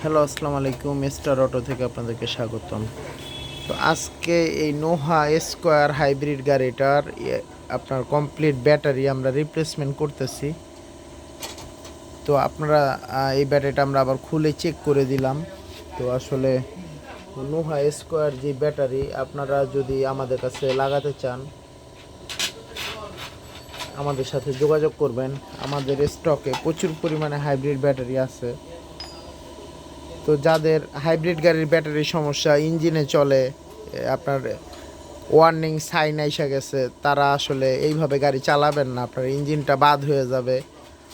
Hello, আসসালামু আলাইকুম। Mister auto থেকে আপনাদেরকে স্বাগতম। তো আজকে এই নোহা স্কোয়ার হাইব্রিড গাড়িটার আপনার কমপ্লিট ব্যাটারি আমরা রিপ্লেসমেন্ট করতেছি। তো আপনারা এই ব্যাটারিটা আমরা আবার খুলে চেক করে দিলাম। তো আসলে নোহা স্কোয়ার যে ব্যাটারি আপনারা যদি আমাদের কাছে লাগাতে চান আমাদের সাথে যোগাযোগ করবেন। আমাদের স্টকে প্রচুর পরিমাণে হাইব্রিড ব্যাটারি আছে। তো যাদের হাইব্রিড গাড়ির ব্যাটারির সমস্যা, ইঞ্জিনে চলে, আপনার ওয়ার্নিং সাইন এসে গেছে, তারা আসলে এইভাবে গাড়ি চালাবেন না, আপনার ইঞ্জিনটা বাদ হয়ে যাবে।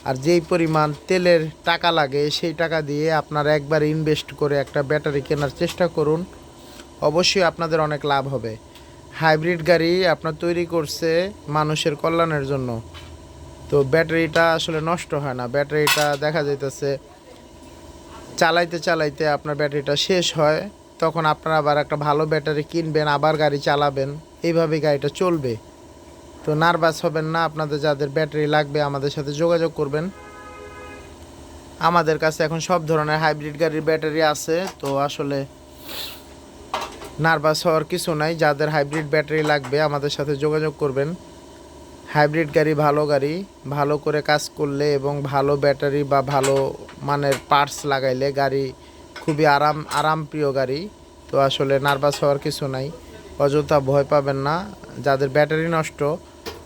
আর যেই পরিমাণ তেলের টাকা লাগে সেই টাকা দিয়ে আপনারা একবার ইনভেস্ট করে একটা ব্যাটারি কেনার চেষ্টা করুন, অবশ্যই আপনাদের অনেক লাভ হবে। হাইব্রিড গাড়ি আপনার তৈরি করছে মানুষের কল্যাণের জন্য। তো ব্যাটারিটা আসলে নষ্ট হয় না, ব্যাটারিটা দেখা যাইতেছে চালাইতে চালাইতে আপনার ব্যাটারিটা শেষ হয়, তখন আপনারা আবার একটা ভালো ব্যাটারি কিনবেন, আবার গাড়ি চালাবেন, এইভাবে গাড়িটা চলবে। তো নার্ভাস হবেন না, আপনাদের যাদের ব্যাটারি লাগবে আমাদের সাথে যোগাযোগ করবেন। আমাদের কাছে এখন সব ধরনের হাইব্রিড গাড়ির ব্যাটারি আছে। তো আসলে নার্ভাস হওয়ার কিছু নাই, যাদের হাইব্রিড ব্যাটারি লাগবে আমাদের সাথে যোগাযোগ করবেন। হাইব্রিড গাড়ি ভালো গাড়ি, ভালো করে কাজ করলে এবং ভালো ব্যাটারি বা ভালো মানের পার্টস লাগাইলে গাড়ি খুবই আরামপ্রিয় গাড়ি। তো আসলে নার্ভাস হওয়ার কিছু নাই, অযথা ভয় পাবেন না। যাদের ব্যাটারি নষ্ট,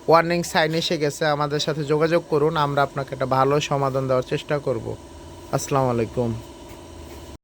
ওয়ার্নিং সাইন এসে গেছে, আমাদের সাথে যোগাযোগ করুন, আমরা আপনাকে একটা ভালো সমাধান দেওয়ার চেষ্টা করব। আসসালামু আলাইকুম।